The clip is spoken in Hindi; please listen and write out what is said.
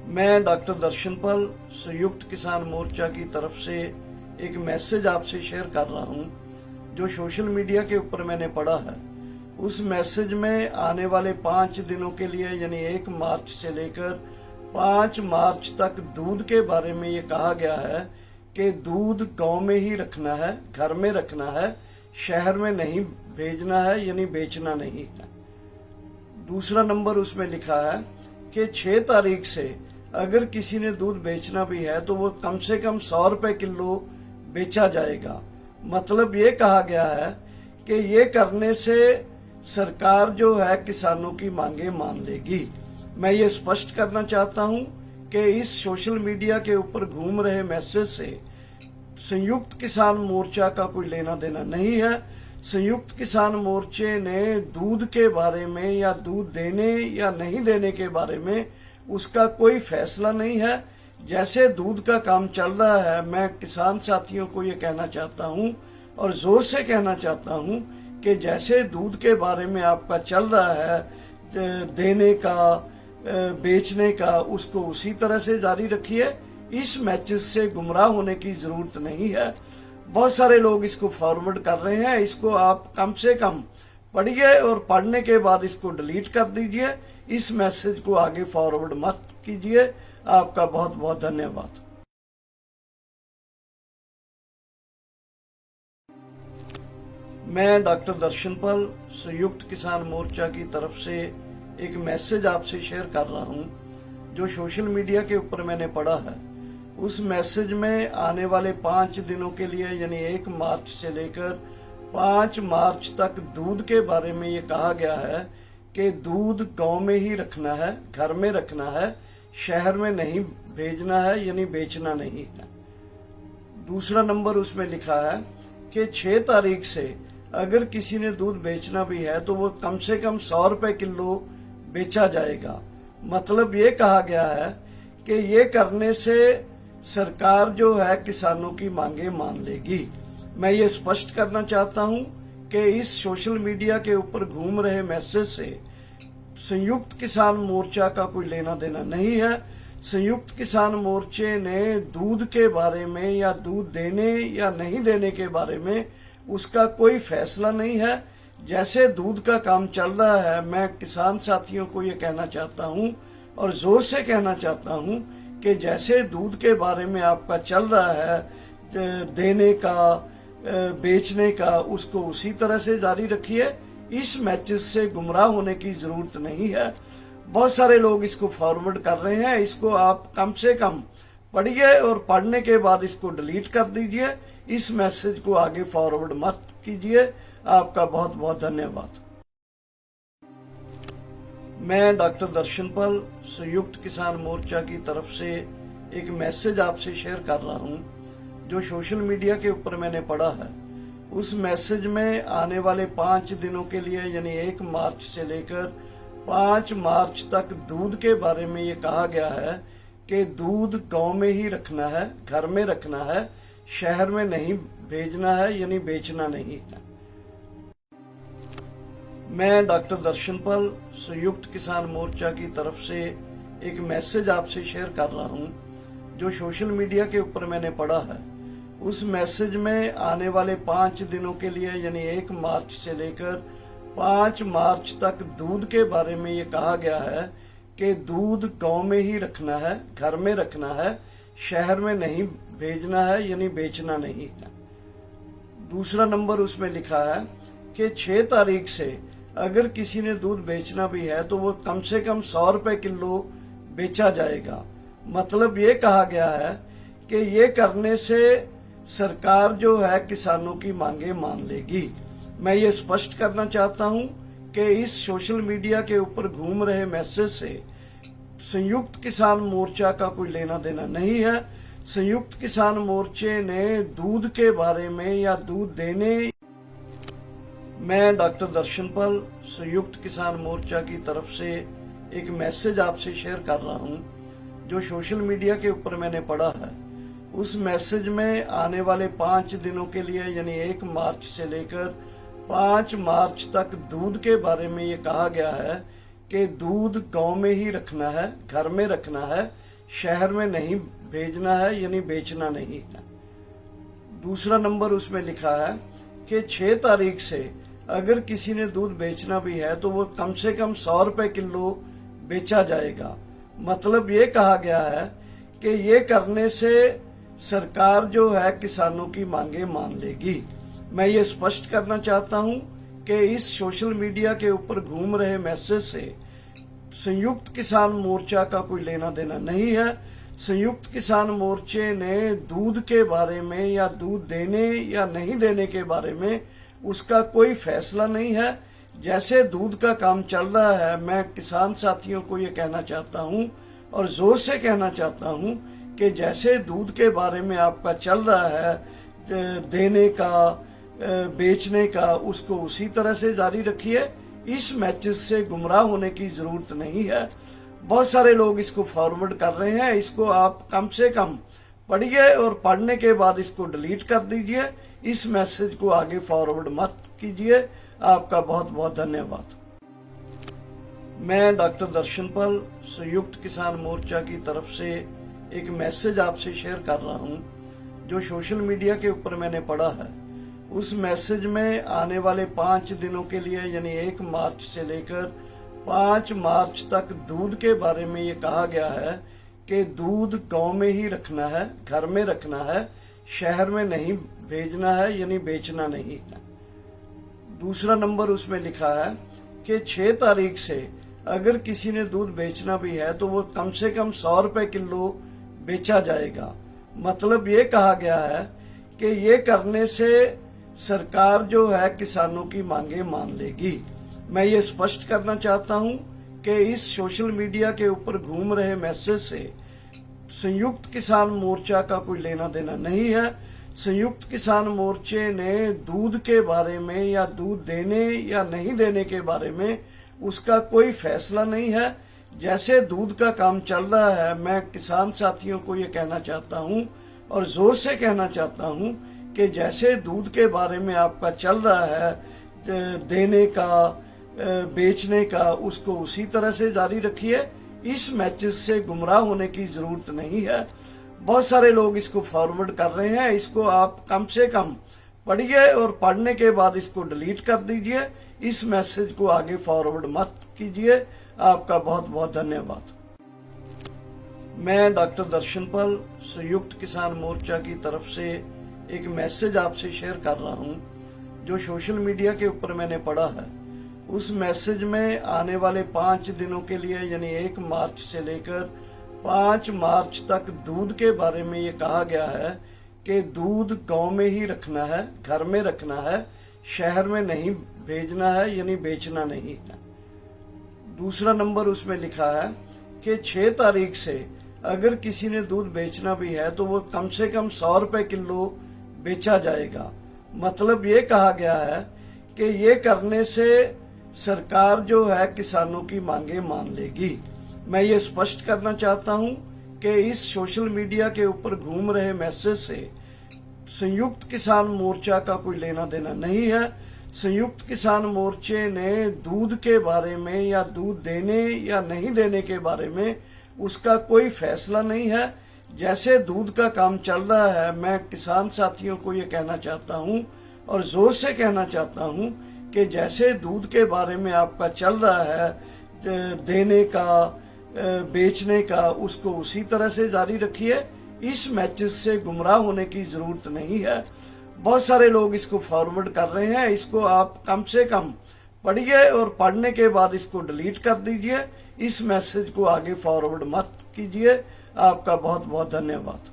मैं डॉक्टर दर्शनपाल संयुक्त किसान मोर्चा की तरफ से एक मैसेज आपसे शेयर कर रहा हूं जो सोशल मीडिया के ऊपर मैंने पढ़ा है। उस मैसेज में आने वाले 5 दिनों के लिए यानी 1 मार्च से लेकर 5 मार्च तक दूध के बारे में ये कहा गया है कि दूध गांव में ही रखना है, घर में रखना है, शहर में नहीं भेजना है यानी बेचना नहीं है। दूसरा नंबर उसमें लिखा है कि 6 तारीख से अगर किसी ने दूध बेचना भी है तो वो कम से कम 100 रुपए किलो बेचा जाएगा। मतलब ये कहा गया है कि ये करने से सरकार जो है किसानों की मांगे मान लेगी। मैं ये स्पष्ट करना चाहता हूं कि इस सोशल मीडिया के ऊपर घूम रहे मैसेज से संयुक्त किसान मोर्चा का कोई लेना देना नहीं है। संयुक्त किसान मोर्चे ने दूध के बारे में या दूध देने या नहीं देने के बारे में उसका कोई फैसला नहीं है। जैसे दूध का काम चल रहा है, मैं किसान साथियों को ये कहना चाहता हूँ और जोर से कहना चाहता हूँ कि जैसे दूध के बारे में आपका चल रहा है देने का, बेचने का, उसको उसी तरह से जारी रखिए। इस मैसेज से गुमराह होने की जरूरत नहीं है। बहुत सारे लोग इसको फॉरवर्ड कर रहे हैं। इसको आप कम से कम पढ़िए और पढ़ने के बाद इसको डिलीट कर दीजिए। इस मैसेज को आगे फॉरवर्ड मत कीजिए। आपका बहुत बहुत धन्यवाद। मैं डॉक्टर दर्शनपाल संयुक्त किसान मोर्चा की तरफ से एक मैसेज आपसे शेयर कर रहा हूं जो सोशल मीडिया के ऊपर मैंने पढ़ा है। उस मैसेज में आने वाले 5 दिनों के लिए यानी 1 मार्च से लेकर 5 मार्च तक दूध के बारे में ये कहा गया है कि दूध गांव में ही रखना है, घर में रखना है, शहर में नहीं भेजना है यानी बेचना नहीं है। दूसरा नंबर उसमें लिखा है कि 6 तारीख से अगर किसी ने दूध बेचना भी है तो वो कम से कम 100 रुपए किलो बेचा जाएगा। मतलब ये कहा गया है कि ये करने से सरकार जो है किसानों की मांगे मान लेगी। मैं ये स्पष्ट करना चाहता हूं कि इस सोशल मीडिया के ऊपर घूम रहे मैसेज से संयुक्त किसान मोर्चा का कोई लेना देना नहीं है। संयुक्त किसान मोर्चे ने दूध के बारे में या दूध देने या नहीं देने के बारे में उसका कोई फैसला नहीं है। जैसे दूध का काम चल रहा है, मैं किसान साथियों को ये कहना चाहता हूँ और जोर से कहना चाहता हूँ कि जैसे दूध के बारे में आपका चल रहा है देने का, बेचने का, उसको उसी तरह से जारी रखिए। इस मैसेज से गुमराह होने की जरूरत नहीं है। बहुत सारे लोग इसको फॉरवर्ड कर रहे हैं। इसको आप कम से कम पढ़िए और पढ़ने के बाद इसको डिलीट कर दीजिए। इस मैसेज को आगे फॉरवर्ड मत कीजिए। आपका बहुत बहुत धन्यवाद। मैं डॉक्टर दर्शनपाल संयुक्त किसान मोर्चा की तरफ से एक मैसेज आपसे शेयर कर रहा हूं जो सोशल मीडिया के ऊपर मैंने पढ़ा है। उस मैसेज में आने वाले 5 दिनों के लिए यानी 1 मार्च से लेकर 5 मार्च तक दूध के बारे में ये कहा गया है कि दूध गांव में ही रखना है, घर में रखना है, शहर में नहीं भेजना है यानी बेचना नहीं है। मैं डॉक्टर दर्शनपाल संयुक्त किसान मोर्चा की तरफ से एक मैसेज आपसे शेयर कर रहा हूं जो सोशल मीडिया के ऊपर मैंने पढ़ा है। उस मैसेज में आने वाले 5 दिनों के लिए यानी 1 मार्च से लेकर 5 मार्च तक दूध के बारे में ये कहा गया है कि दूध गांव में ही रखना है, घर में रखना है, शहर में नहीं भेजना है यानी बेचना नहीं है। दूसरा नंबर उसमें लिखा है कि 6 तारीख से अगर किसी ने दूध बेचना भी है तो वो कम से कम 100 रुपए किलो बेचा जाएगा। मतलब ये कहा गया है कि ये करने से सरकार जो है किसानों की मांगे मान लेगी। मैं ये स्पष्ट करना चाहता हूं कि इस सोशल मीडिया के ऊपर घूम रहे मैसेज से संयुक्त किसान मोर्चा का कोई लेना देना नहीं है। संयुक्त किसान मोर्चे ने दूध के बारे में या दूध देने, मैं डॉक्टर दर्शनपाल संयुक्त किसान मोर्चा की तरफ से एक मैसेज आपसे शेयर कर रहा हूं जो सोशल मीडिया के ऊपर मैंने पढ़ा है। उस मैसेज में आने वाले 5 दिनों के लिए यानी 1 मार्च से लेकर 5 मार्च तक दूध के बारे में ये कहा गया है कि दूध गांव में ही रखना है, घर में रखना है, शहर में नहीं भेजना है, यानी बेचना नहीं है। दूसरा नंबर उसमें लिखा है कि 6 तारीख से अगर किसी ने दूध बेचना भी है तो वो कम से कम 100 रुपए किलो बेचा जाएगा। मतलब ये कहा गया है कि ये करने से सरकार जो है किसानों की मांगे मान लेगी। मैं ये स्पष्ट करना चाहता हूं कि इस सोशल मीडिया के ऊपर घूम रहे मैसेज से संयुक्त किसान मोर्चा का कोई लेना देना नहीं है। संयुक्त किसान मोर्चे ने दूध के बारे में या दूध देने या नहीं देने के बारे में उसका कोई फैसला नहीं है। जैसे दूध का काम चल रहा है, मैं किसान साथियों को ये कहना चाहता हूं और जोर से कहना चाहता हूं कि जैसे दूध के बारे में आपका चल रहा है देने का, बेचने का, उसको उसी तरह से जारी रखिए। इस मैसेज से गुमराह होने की जरूरत नहीं है। बहुत सारे लोग इसको फॉरवर्ड कर रहे हैं। इसको आप कम से कम पढ़िए और पढ़ने के बाद इसको डिलीट कर दीजिए। इस मैसेज को आगे फॉरवर्ड मत कीजिए। आपका बहुत बहुत धन्यवाद। मैं डॉक्टर दर्शनपाल संयुक्त किसान मोर्चा की तरफ से एक मैसेज आपसे शेयर कर रहा हूं जो सोशल मीडिया के ऊपर मैंने पढ़ा है। उस मैसेज में आने वाले 5 दिनों के लिए, यानी 1 मार्च से लेकर 5 मार्च तक दूध के बारे में ये कहा गया है कि दूध गांव में ही रखना है, घर में रखना है, शहर में नहीं भेजना है, यानी बेचना नहीं है। दूसरा नंबर उसमें लिखा है कि 6 तारीख से अगर किसी ने दूध बेचना भी है तो वो कम से कम 100 रुपए किलो बेचा जाएगा। मतलब ये कहा गया है कि ये करने से सरकार जो है किसानों की मांगे मान लेगी। मैं ये स्पष्ट करना चाहता हूं कि इस सोशल मीडिया के ऊपर घूम रहे मैसेज से संयुक्त किसान मोर्चा का कोई लेना देना नहीं है। संयुक्त किसान मोर्चे ने दूध के बारे में या दूध देने या नहीं देने के बारे में उसका कोई फैसला नहीं है। जैसे दूध का काम चल रहा है, मैं किसान साथियों को ये कहना चाहता हूं और जोर से कहना चाहता हूं कि जैसे दूध के बारे में आपका चल रहा है देने का, बेचने का, उसको उसी तरह से जारी रखिए। इस मैसेज से गुमराह होने की जरूरत नहीं है। बहुत सारे लोग इसको फॉरवर्ड कर रहे हैं। इसको आप कम से कम पढ़िए और पढ़ने के बाद इसको डिलीट कर दीजिए। इस मैसेज को आगे फॉरवर्ड मत कीजिए। आपका बहुत बहुत धन्यवाद। मैं डॉक्टर दर्शनपाल संयुक्त किसान मोर्चा की तरफ से एक मैसेज आपसे शेयर कर रहा हूं जो सोशल मीडिया के ऊपर मैंने पढ़ा है। उस मैसेज में आने वाले 5 दिनों के लिए, यानी 1 मार्च से लेकर 5 मार्च तक दूध के बारे में ये कहा गया है कि दूध गांव में ही रखना है, घर में रखना है, शहर में नहीं भेजना है, यानी बेचना नहीं है। दूसरा नंबर उसमें लिखा है कि 6 तारीख से अगर किसी ने दूध बेचना भी है तो वो कम से कम 100 रुपए किलो बेचा जाएगा। मतलब ये कहा गया है कि ये करने से सरकार जो है किसानों की मांगे मान लेगी। मैं ये स्पष्ट करना चाहता हूं कि इस सोशल मीडिया के ऊपर घूम रहे मैसेज से संयुक्त किसान मोर्चा का कोई लेना देना नहीं है। संयुक्त किसान मोर्चे ने दूध के बारे में या दूध देने या नहीं देने के बारे में उसका कोई फैसला नहीं है। जैसे दूध का काम चल रहा है, मैं किसान साथियों को ये कहना चाहता हूं और जोर से कहना चाहता हूं कि जैसे दूध के बारे में आपका चल रहा है देने का, बेचने का, उसको उसी तरह से जारी रखिए। इस मैसेज से गुमराह होने की जरूरत नहीं है। बहुत सारे लोग इसको फॉरवर्ड कर रहे हैं। इसको आप कम से कम पढ़िए और पढ़ने के बाद इसको डिलीट कर दीजिए। इस मैसेज को आगे फॉरवर्ड मत कीजिए। आपका बहुत बहुत धन्यवाद।